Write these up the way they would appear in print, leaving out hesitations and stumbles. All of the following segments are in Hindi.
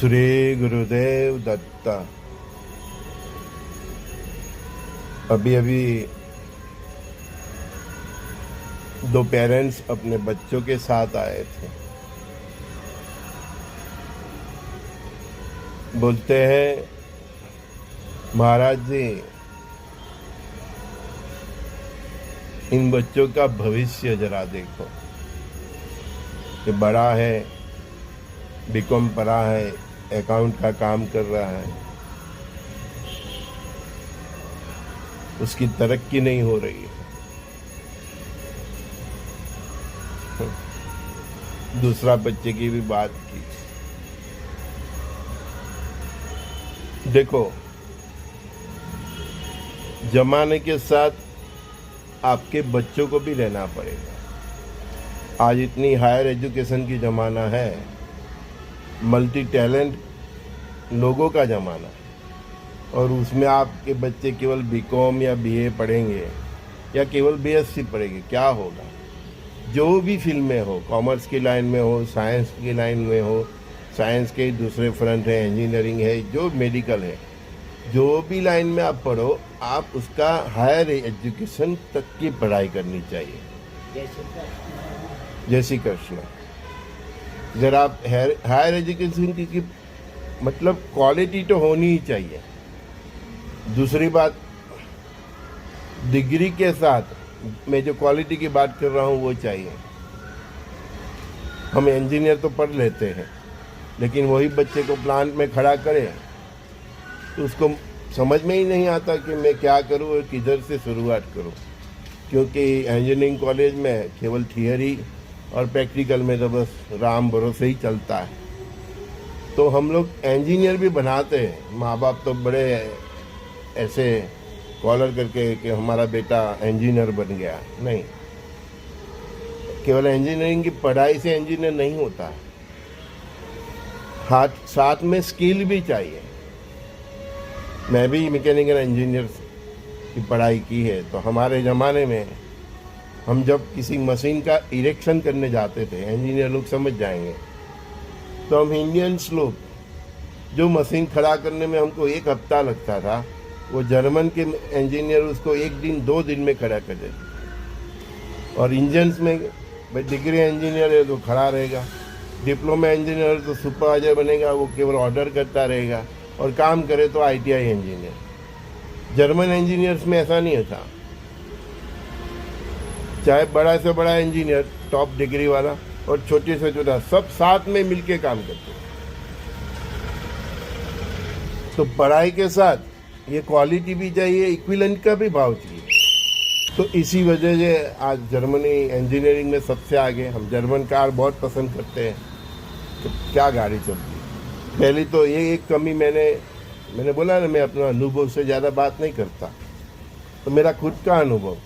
श्री गुरुदेव दत्ता। अभी अभी दो पेरेंट्स अपने बच्चों के साथ आए थे। बोलते हैं, महाराज जी, इन बच्चों का भविष्य जरा देखो। ये बड़ा है, बीकॉम पढ़ा है, अकाउंट का काम कर रहा है, उसकी तरक्की नहीं हो रही है। दूसरा बच्चे की भी बात की। देखो, जमाने के साथ आपके बच्चों को भी रहना पड़ेगा। आज इतनी हायर एजुकेशन की जमाना है, मल्टी टैलेंट लोगों का जमाना है, और उसमें आपके बच्चे केवल बीकॉम या बीए पढ़ेंगे या केवल बीएससी पढ़ेंगे, क्या होगा? जो भी फील्ड में हो, कॉमर्स की लाइन में हो, साइंस की लाइन में हो, साइंस के दूसरे फ्रंट है, इंजीनियरिंग है, जो मेडिकल है, जो भी लाइन में आप पढ़ो, आप उसका हायर एजुकेशन तक की पढ़ाई करनी चाहिए। जय श्री कृष्ण। अगर आप हायर एजुकेशन की मतलब क्वालिटी तो होनी ही चाहिए। दूसरी बात, डिग्री के साथ मैं जो क्वालिटी की बात कर रहा हूँ वो चाहिए। हम इंजीनियर तो पढ़ लेते हैं, लेकिन वही बच्चे को प्लांट में खड़ा करें तो उसको समझ में ही नहीं आता कि मैं क्या करूँ और किधर से शुरुआत करूँ, क्योंकि इंजीनियरिंग कॉलेज में केवल थियरी और प्रैक्टिकल में तो बस राम भरोसे ही चलता है। तो हम लोग इंजीनियर भी बनाते हैं, माँ बाप तो बड़े ऐसे कॉलर करके कि हमारा बेटा इंजीनियर बन गया। नहीं, केवल इंजीनियरिंग की पढ़ाई से इंजीनियर नहीं होता है, हाथ साथ में स्किल भी चाहिए। मैं भी मैकेनिकल इंजीनियर की पढ़ाई की है, तो हमारे ज़माने में हम जब किसी मशीन का इरेक्शन करने जाते थे, इंजीनियर लोग समझ जाएंगे, तो हम इंडियंस लोग जो मशीन खड़ा करने में हमको 1 हफ्ता लगता था, वो जर्मन के इंजीनियर उसको 1 दिन 2 दिन में खड़ा कर देते। और इंजन्स में भाई डिग्री इंजीनियर है तो खड़ा रहेगा, डिप्लोमा इंजीनियर तो सुपरवाइजर बनेगा, वो केवल ऑर्डर करता रहेगा, और काम करे तो आईटीआई इंजीनियर। जर्मन इंजीनियर्स में ऐसा नहीं था, चाहे बड़ा से बड़ा इंजीनियर टॉप डिग्री वाला और छोटे से छोटा, सब साथ में मिलके काम करते। तो पढ़ाई के साथ ये क्वालिटी भी चाहिए, इक्विवेलेंट का भी भाव चाहिए। तो इसी वजह से आज जर्मनी इंजीनियरिंग में सबसे आगे। हम जर्मन कार बहुत पसंद करते हैं, तो क्या गाड़ी चलती है। पहली तो ये एक कमी मैंने बोला ना, मैं अपना अनुभव से ज़्यादा बात नहीं करता, तो मेरा खुद का अनुभव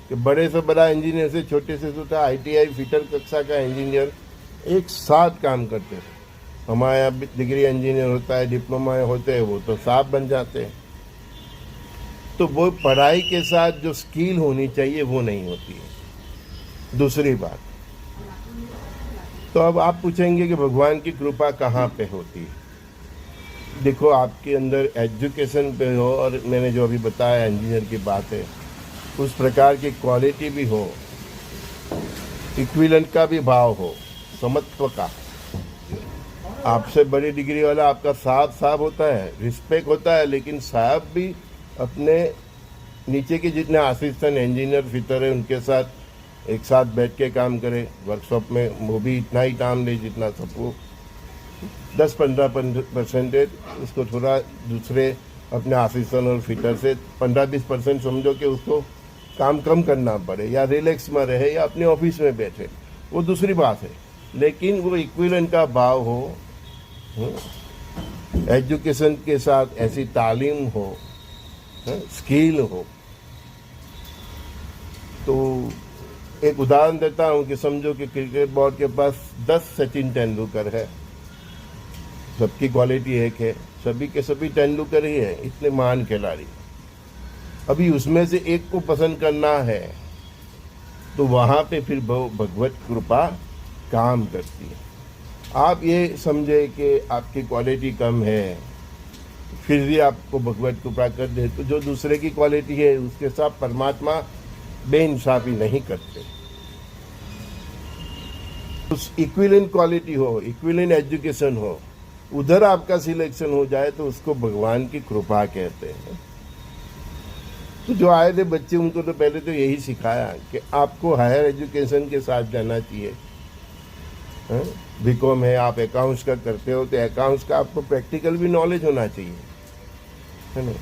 कि बड़े से बड़ा इंजीनियर से छोटे से छोटा आईटीआई फिटर कक्षा का इंजीनियर एक साथ काम करते थे। हमारे यहाँ डिग्री इंजीनियर होता है, डिप्लोमा होते हैं, वो तो साफ बन जाते हैं। तो वो पढ़ाई के साथ जो स्किल होनी चाहिए वो नहीं होती है। दूसरी बात, तो अब आप पूछेंगे कि भगवान की कृपा कहाँ पे होती है। देखो, आपके अंदर एजुकेशन पे हो, और मैंने जो अभी बताया इंजीनियर की बात है, उस प्रकार की क्वालिटी भी हो, इक्विवेलेंट का भी भाव हो, समत्व का। आपसे बड़ी डिग्री वाला आपका साहब होता है, रिस्पेक्ट होता है, लेकिन साहब भी अपने नीचे के जितने असिस्टेंट इंजीनियर फिटर है उनके साथ एक साथ बैठ के काम करे वर्कशॉप में, वो भी इतना ही काम ले जितना सबको 10-15% उसको थोड़ा दूसरे अपने असिस्टेंट और फिटर से 15-20% समझो कि उसको काम कम करना पड़े, या रिलैक्स में रहे, या अपने ऑफिस में बैठे, वो दूसरी बात है। लेकिन वो इक्विवेलेंट का भाव हो, एजुकेशन के साथ ऐसी तालीम हो, स्किल हो। तो एक उदाहरण देता हूँ कि समझो कि क्रिकेट बोर्ड के पास 10 सचिन तेंदुलकर है, सबकी क्वालिटी एक है, सभी के सभी तेंदुलकर ही है, इतने महान खिलाड़ी। अभी उसमें से एक को पसंद करना है, तो वहाँ पे फिर भगवत कृपा काम करती है। आप ये समझे कि आपकी क्वालिटी कम है, फिर भी आपको भगवत कृपा कर दे, तो जो दूसरे की क्वालिटी है उसके साथ परमात्मा बेइंसाफी नहीं करते। उस इक्विवेलेंट क्वालिटी हो, इक्विवेलेंट एजुकेशन हो, उधर आपका सिलेक्शन हो जाए तो उसको भगवान की कृपा कहते हैं। तो जो आए थे बच्चे उनको तो पहले तो यही सिखाया कि आपको हायर एजुकेशन के साथ जाना चाहिए। बीकॉम है, आप अकाउंट्स का करते हो तो अकाउंट्स का आपको प्रैक्टिकल भी नॉलेज होना चाहिए, है ना।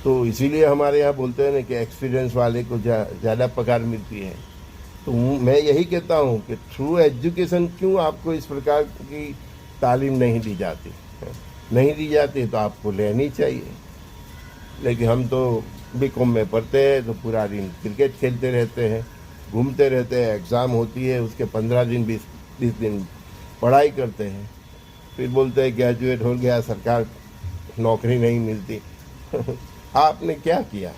तो इसीलिए हमारे यहाँ बोलते हैं ना कि एक्सपीरियंस वाले को ज़्यादा पगार मिलती है। तो मैं यही कहता हूँ कि थ्रू एजुकेशन क्यों आपको इस प्रकार की तालीम नहीं दी जाती है? नहीं दी जाती तो आपको लेनी चाहिए। लेकिन हम तो बीकॉम में पढ़ते हैं तो पूरा दिन क्रिकेट खेलते रहते हैं, घूमते रहते हैं, एग्ज़ाम होती है उसके 15 दिन 20 दिन पढ़ाई करते हैं, फिर बोलते हैं ग्रेजुएट हो गया, सरकार नौकरी नहीं मिलती। आपने क्या किया?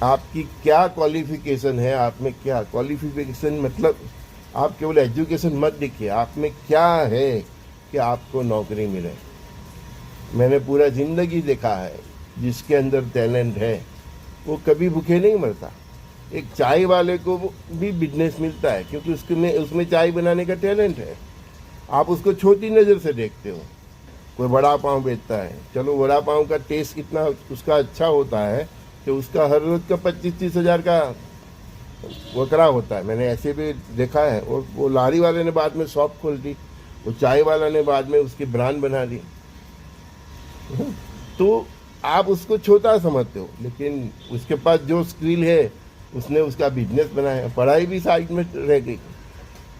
आपकी क्या क्वालिफिकेशन है? आप में क्या क्वालिफिकेशन, मतलब आप केवल एजुकेशन मत देखिए, आप में क्या है कि आपको नौकरी मिले। मैंने पूरा ज़िंदगी देखा है, जिसके अंदर टैलेंट है वो कभी भूखे नहीं मरता। एक चाय वाले को भी बिजनेस मिलता है क्योंकि उसमें चाय बनाने का टैलेंट है। आप उसको छोटी नज़र से देखते हो। कोई वड़ा पाव बेचता है, चलो वड़ा पाव का टेस्ट इतना उसका अच्छा होता है कि उसका हर रोज़ का 25-30 हज़ार का वकरा होता है। मैंने ऐसे भी देखा है। और वो लारी वाले ने बाद में शॉप खोल दी, वो चाय वाला ने बाद में उसकी ब्रांड बना दी। तो आप उसको छोटा समझते हो, लेकिन उसके पास जो स्किल है उसने उसका बिजनेस बनाया, पढ़ाई भी साइड में रह गई।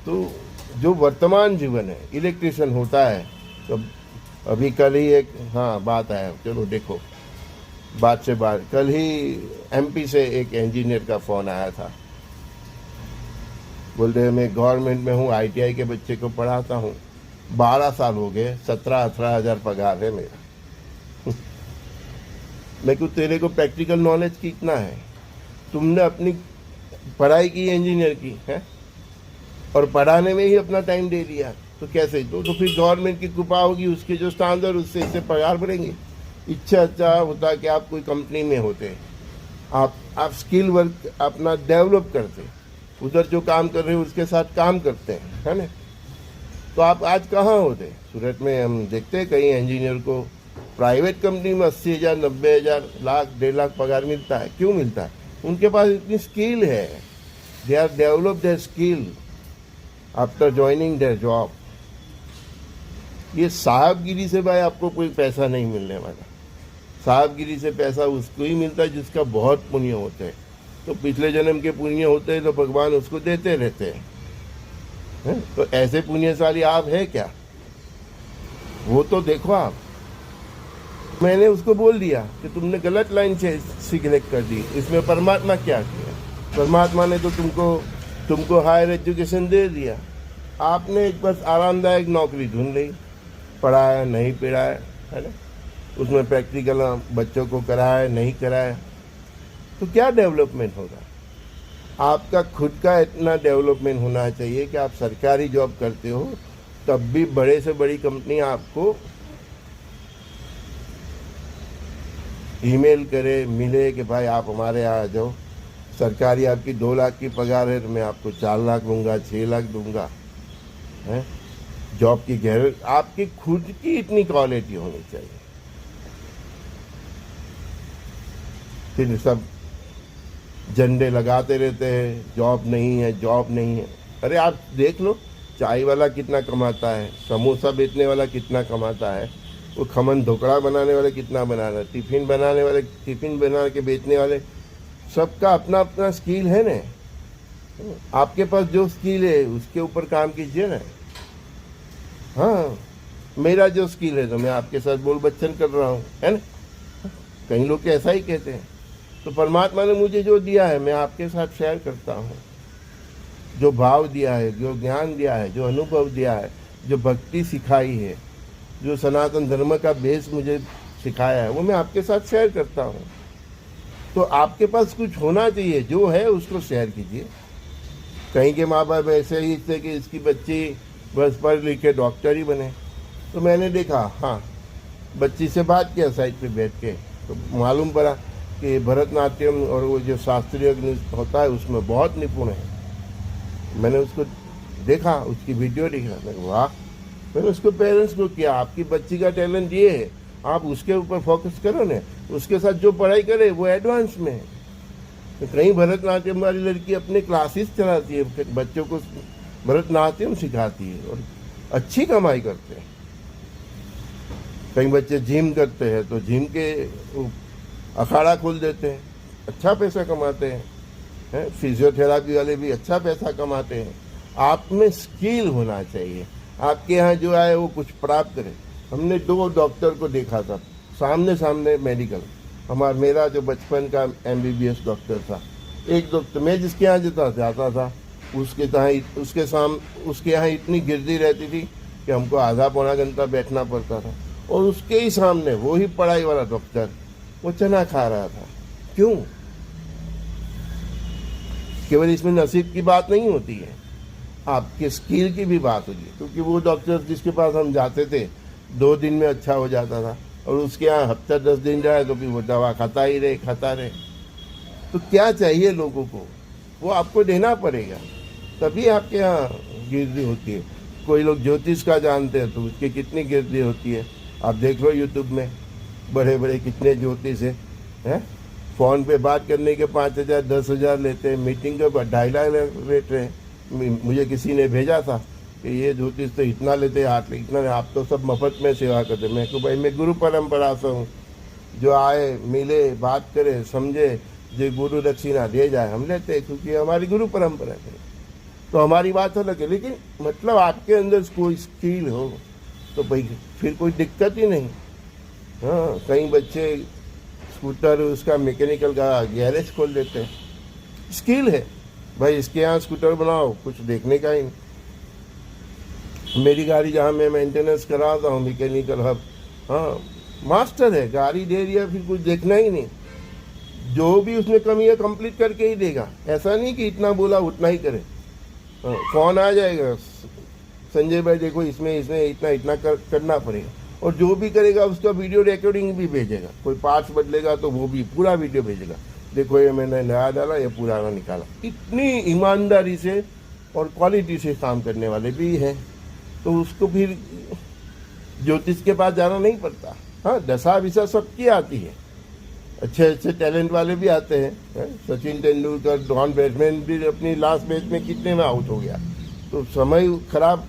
तो जो वर्तमान जीवन है, इलेक्ट्रिशियन होता है। तो अभी कल ही एक बात आया, चलो देखो बात से बात, कल ही एमपी से एक इंजीनियर का फ़ोन आया था। बोलते मैं गवर्नमेंट में हूँ, आईटीआई के बच्चे को पढ़ाता हूँ, 12 साल हो गए, 17-18 हज़ार पगार है मेरा। मैं क्यों, तेरे को प्रैक्टिकल नॉलेज कितना है? तुमने अपनी पढ़ाई की इंजीनियर की है और पढ़ाने में ही अपना टाइम दे दिया, तो कैसे? तो फिर गवर्नमेंट की कृपा होगी, उसके जो स्टैंडर्ड उससे इससे पगार बढ़ेंगे। इच्छा अच्छा होता कि आप कोई कंपनी में होते, आप स्किल वर्क अपना डेवलप करते, उधर जो काम कर रहे हो उसके साथ काम करते हैं, है ना। तो आप आज कहाँ होते? सूरत में हम देखते हैं कई इंजीनियर को प्राइवेट कंपनी में 80,000, 90,000, लाख, 1.5 लाख पगार मिलता है। क्यों मिलता है? उनके पास इतनी स्किल है, they are develop their skill after joining their job. ये साहबगिरी से भाई आपको कोई पैसा नहीं मिलने वाला। साहबगिरी से पैसा उसको ही मिलता है जिसका बहुत पुण्य होते हैं। तो पिछले जन्म के पुण्य होते हैं तो भगवान उसको देते रहते हैं। तो ऐसे पुण्यशाली आप है क्या? वो तो देखो आप। मैंने उसको बोल दिया कि तुमने गलत लाइन से सिलेक्ट कर दी, इसमें परमात्मा क्या किया? परमात्मा ने तो तुमको हायर एजुकेशन दे दिया, आपने एक बस आरामदायक नौकरी ढूंढ ली, पढ़ाया नहीं पढ़ाया, है ना, उसमें प्रैक्टिकल बच्चों को कराया नहीं कराया, तो क्या डेवलपमेंट होगा? आपका खुद का इतना डेवलपमेंट होना चाहिए कि आप सरकारी जॉब करते हो तब भी बड़े से बड़ी कंपनी आपको ईमेल करे, मिले कि भाई आप हमारे यहाँ आ जाओ, सरकारी आपकी 2 लाख की पगार है तो मैं आपको 4 लाख दूंगा, 6 लाख दूंगा, है। जॉब की गैर आपकी खुद की इतनी क्वालिटी होनी चाहिए। फिर सब झंडे लगाते रहते हैं, जॉब नहीं है, जॉब नहीं है। अरे आप देख लो, चाय वाला कितना कमाता है, समोसा बेचने वाला कितना कमाता है, वो खमन ढोकड़ा बनाने वाले कितना बना रहे, टिफ़िन बनाने वाले, टिफ़िन बना के बेचने वाले, सबका अपना अपना स्किल है ना। आपके पास जो स्किल है उसके ऊपर काम कीजिए ना। हाँ, मेरा जो स्किल है तो मैं आपके साथ बोल बच्चन कर रहा हूँ, है ना। कई लोग ऐसा ही कहते हैं। तो परमात्मा ने मुझे जो दिया है मैं आपके साथ शेयर करता हूँ। जो भाव दिया है, जो ज्ञान दिया है, जो अनुभव दिया है, जो भक्ति सिखाई है, जो सनातन धर्म का बेस मुझे सिखाया है, वो मैं आपके साथ शेयर करता हूँ। तो आपके पास कुछ होना चाहिए, जो है उसको शेयर कीजिए। कहीं के माँ बाप ऐसे ही थे कि इसकी बच्ची बस पढ़ लिख के डॉक्टर ही बने। तो मैंने देखा, हाँ, बच्ची से बात किया साइड पे बैठ के, तो मालूम पड़ा कि भरतनाट्यम और वो जो शास्त्रीय नृत्य होता है उसमें बहुत निपुण है। मैंने उसको देखा, उसकी वीडियो देखा, मैं कहा वाह। मैंने उसको पेरेंट्स को किया, आपकी बच्ची का टैलेंट ये है, आप उसके ऊपर फोकस करो ना, उसके साथ जो पढ़ाई करे वो एडवांस में है। तो कहीं भरतनाट्यम वाली लड़की अपने क्लासेस चलाती है, बच्चों को भरतनाट्यम सिखाती है और अच्छी कमाई करते हैं। कई बच्चे जिम करते हैं तो जिम के अखाड़ा खोल देते हैं, अच्छा पैसा कमाते हैं। फिजियोथेरापी वाले भी अच्छा पैसा कमाते हैं। आप में स्किल होना चाहिए, आपके यहाँ जो आए वो कुछ प्राप्त करे। हमने 2 डॉक्टर को देखा था सामने सामने मेडिकल, मेरा जो बचपन का MBBS डॉक्टर था, एक डॉक्टर मैं जिसके यहाँ जाता था उसके यहाँ इतनी गिरदी रहती थी कि हमको आधा पौना घंटा बैठना पड़ता था, और उसके ही सामने वो ही पढ़ाई वाला डॉक्टर वो चना खा रहा था। क्यों? केवल इसमें नसीब की बात नहीं होती है, आपके स्किल की भी बात होती है। क्योंकि वो डॉक्टर जिसके पास हम जाते थे 2 दिन में अच्छा हो जाता था, और उसके यहाँ हफ्ता 10 दिन जाए तो फिर वो दवा खाता रहे। तो क्या चाहिए लोगों को, वो आपको देना पड़ेगा, तभी आपके यहाँ गिरदी होती है। कोई लोग ज्योतिष का जानते हैं तो उसकी कितनी गिरदी होती है, आप देख लो यूट्यूब में, बड़े बड़े कितने ज्योतिष हैं। फ़ोन पे बात करने के 5,000 10,000 लेते हैं, मीटिंग के 2.5 लाख लेते हैं। मुझे किसी ने भेजा था कि ये ज्योतिष तो इतना लेते हैं, इतना, आप तो सब मफत में सेवा करते। मैं को भाई मैं गुरु परंपरा से हूँ, जो आए मिले बात करे समझे, जो गुरु दक्षिणा दे जाए हम लेते हैं, क्योंकि हमारी गुरु परंपरा है। तो हमारी बात अलग है, लेकिन मतलब आपके अंदर कोई स्किल हो तो भाई फिर कोई दिक्कत ही नहीं। हाँ, कई बच्चे स्कूटर उसका मैकेनिकल का गैरेज खोल देते हैं, स्किल है भाई, इसके यहाँ स्कूटर बनाओ, कुछ देखने का ही नहीं। मेरी गाड़ी जहाँ मैं मेंटेनेंस कराता हूँ, मैकेनिकल हब, हाँ, मास्टर है, गाड़ी दे दिया फिर कुछ देखना ही नहीं, जो भी उसमें कमी है कंप्लीट करके ही देगा। ऐसा नहीं कि इतना बोला उतना ही करे। फोन आ जाएगा, संजय भाई देखो इसमें इतना करना पड़ेगा, और जो भी करेगा उसका वीडियो रिकॉर्डिंग भी भेजेगा। कोई पार्ट्स बदलेगा तो वो भी पूरा वीडियो भेजेगा, देखो ये मैंने नया डाला, ये पुराना निकाला। इतनी ईमानदारी से और क्वालिटी से काम करने वाले भी हैं, तो उसको फिर ज्योतिष के पास जाना नहीं पड़ता। हाँ, दशा विशा सबकी आती है, अच्छे टैलेंट वाले भी आते हैं। सचिन तेंदुलकर डॉन बैट्समैन भी अपनी लास्ट मैच में कितने में आउट हो गया, तो समय खराब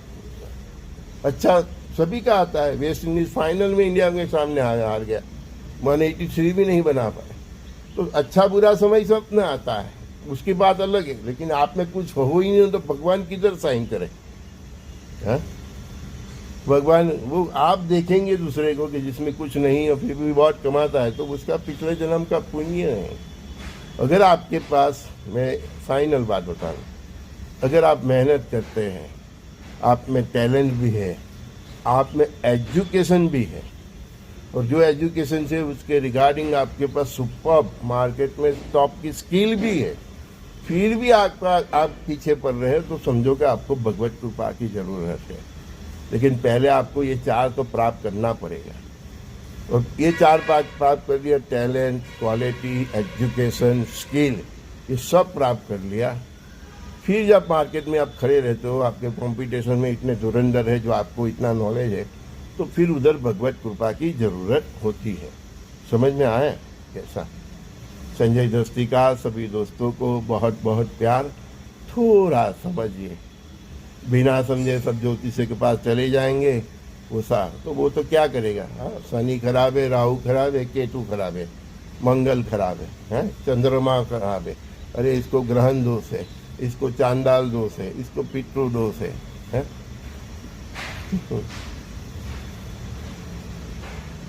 अच्छा सभी का आता है। वेस्ट इंडीज फाइनल में इंडिया के सामने हार गया, 183 भी नहीं बना पाए। तो अच्छा बुरा समय सब में आता है, उसकी बात अलग है, लेकिन आप में कुछ हो ही नहीं तो भगवान किधर साइन करे? भगवान वो आप देखेंगे दूसरे को कि जिसमें कुछ नहीं और फिर भी बहुत कमाता है, तो उसका पिछले जन्म का पुण्य है। अगर आपके पास, मैं फाइनल बात बता रहा हूँ, अगर आप मेहनत करते हैं, आप में टैलेंट भी है, आप में एजुकेशन भी है, और जो एजुकेशन से उसके रिगार्डिंग आपके पास सुपर मार्केट में टॉप की स्किल भी है, फिर भी आप पीछे पड़ रहे हैं, तो समझो कि आपको भगवत कृपा की ज़रूरत है। लेकिन पहले आपको ये 4 तो प्राप्त करना पड़ेगा, और ये 4 प्राप्त कर लिया, टैलेंट, क्वालिटी, एजुकेशन, स्किल, ये सब प्राप्त कर लिया, फिर जब मार्केट में आप खड़े रहते हो, आपके कंपटीशन में इतने धुरंधर है जो आपको इतना नॉलेज है, तो फिर उधर भगवत कृपा की ज़रूरत होती है। समझ में आया कैसा? संजय दस्ती का सभी दोस्तों को बहुत बहुत प्यार। थोड़ा समझिए, बिना समझे सब ज्योतिष के पास चले जाएंगे, वो तो क्या करेगा? हाँ, शनि खराब है, राहु खराब है, केतु खराब है, मंगल खराब है, चंद्रमा खराब है, अरे इसको ग्रहण दोष है, इसको चांडाल दोष है, इसको पितृ दोष है?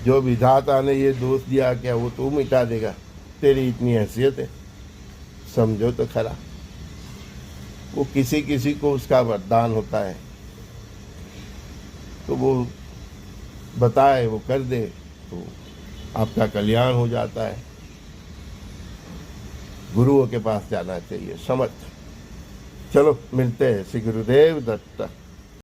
जो विधाता ने ये दोष दिया क्या वो तू मिटा देगा? तेरी इतनी हैसियत है, समझो तो खरा। वो किसी किसी को उसका वरदान होता है, तो वो बताए, वो कर दे, तो आपका कल्याण हो जाता है। गुरुओं के पास जाना चाहिए, समझ। चलो मिलते हैं। श्री गुरुदेव दत्त।